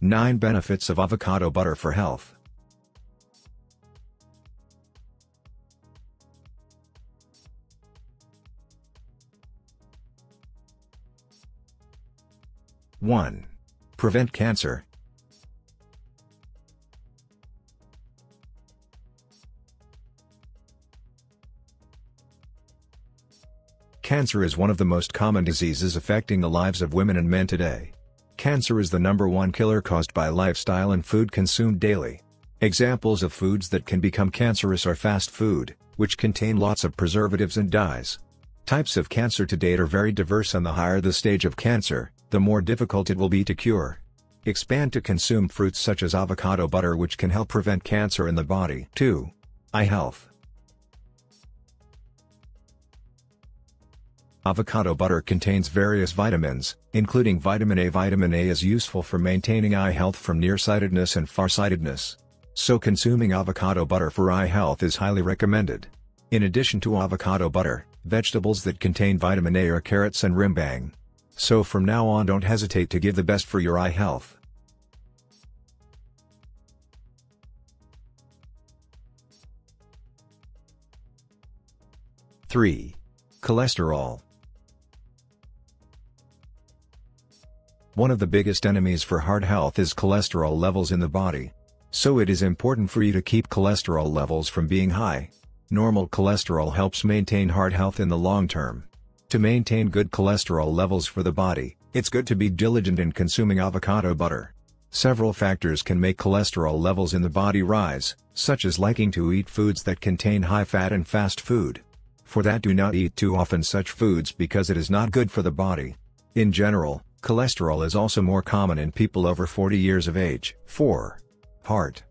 9 Benefits of avocado butter for health. One. Prevent cancer. Cancer is one of the most common diseases affecting the lives of women and men today. Cancer is the #1 killer caused by lifestyle and food consumed daily. Examples of foods that can become cancerous are fast food, which contain lots of preservatives and dyes. Types of cancer to date are very diverse, and the higher the stage of cancer, the more difficult it will be to cure. Expand to consume fruits such as avocado butter, which can help prevent cancer in the body. 2. Eye health. Avocado butter contains various vitamins, including vitamin A. Vitamin A is useful for maintaining eye health from nearsightedness and farsightedness. So consuming avocado butter for eye health is highly recommended. In addition to avocado butter, vegetables that contain vitamin A are carrots and rimbang. So from now on, don't hesitate to give the best for your eye health. 3. Cholesterol. One of the biggest enemies for heart health is cholesterol levels in the body. So it is important for you to keep cholesterol levels from being high. Normal cholesterol helps maintain heart health in the long term. To maintain good cholesterol levels for the body, it's good to be diligent in consuming avocado butter. Several factors can make cholesterol levels in the body rise, such as liking to eat foods that contain high fat and fast food. For that, do not eat too often such foods because it is not good for the body. In general, cholesterol is also more common in people over 40 years of age. 4. Heart.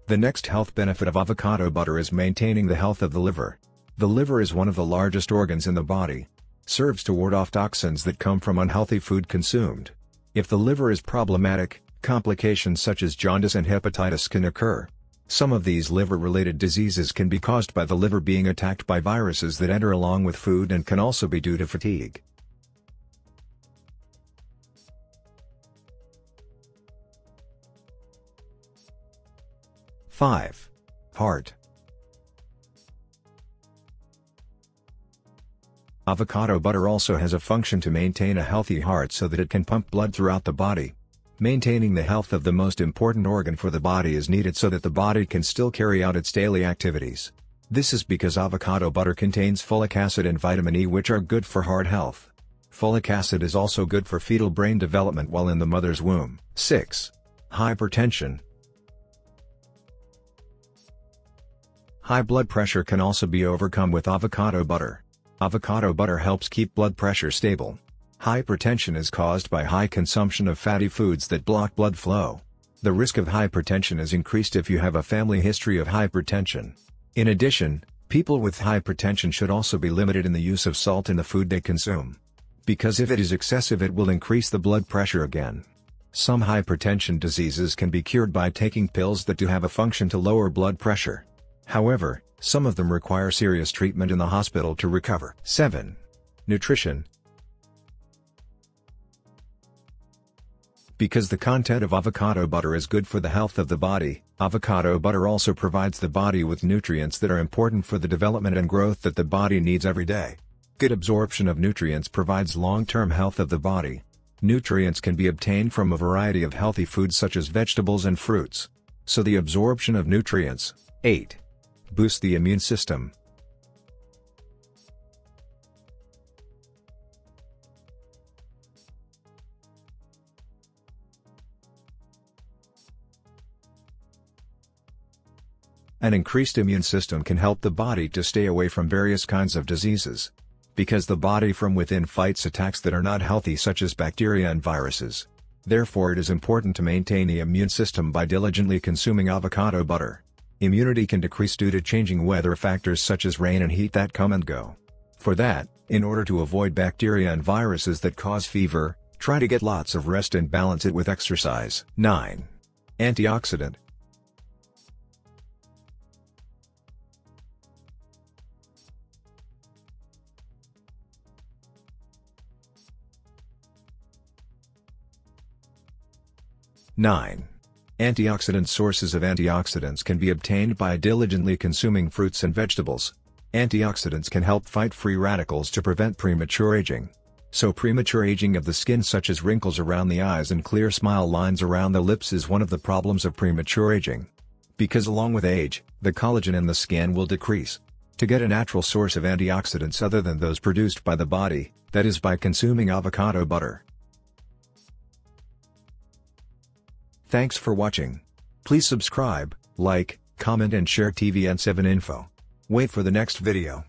The next health benefit of avocado butter is maintaining the health of the liver. The liver is one of the largest organs in the body. Serves to ward off toxins that come from unhealthy food consumed. If the liver is problematic, complications such as jaundice and hepatitis can occur. Some of these liver-related diseases can be caused by the liver being attacked by viruses that enter along with food, and can also be due to fatigue. Five. Heart. Avocado butter also has a function to maintain a healthy heart so that it can pump blood throughout the body. Maintaining the health of the most important organ for the body is needed so that the body can still carry out its daily activities. This is because avocado butter contains folic acid and vitamin E, which are good for heart health. Folic acid is also good for fetal brain development while in the mother's womb. 6. Hypertension. High blood pressure can also be overcome with avocado butter. Avocado butter helps keep blood pressure stable. Hypertension is caused by high consumption of fatty foods that block blood flow. The risk of hypertension is increased if you have a family history of hypertension. In addition, people with hypertension should also be limited in the use of salt in the food they consume. Because if it is excessive, it will increase the blood pressure again. Some hypertension diseases can be cured by taking pills that do have a function to lower blood pressure. However, some of them require serious treatment in the hospital to recover. 7. Nutrition. Because the content of avocado butter is good for the health of the body, avocado butter also provides the body with nutrients that are important for the development and growth that the body needs every day. Good absorption of nutrients provides long-term health of the body. Nutrients can be obtained from a variety of healthy foods such as vegetables and fruits. So the absorption of nutrients. 8. Boost the immune system. An increased immune system can help the body to stay away from various kinds of diseases. Because the body from within fights attacks that are not healthy, such as bacteria and viruses. Therefore, it is important to maintain the immune system by diligently consuming avocado butter. Immunity can decrease due to changing weather factors such as rain and heat that come and go. For that, in order to avoid bacteria and viruses that cause fever, try to get lots of rest and balance it with exercise. 9. Antioxidant. 9. Antioxidant sources of antioxidants can be obtained by diligently consuming fruits and vegetables. Antioxidants can help fight free radicals to prevent premature aging. So premature aging of the skin, such as wrinkles around the eyes and clear smile lines around the lips, is one of the problems of premature aging. Because along with age, the collagen in the skin will decrease. To get a natural source of antioxidants other than those produced by the body, that is by consuming avocado butter. Thanks for watching. Please subscribe, like, comment and share TVN7 info. Wait for the next video.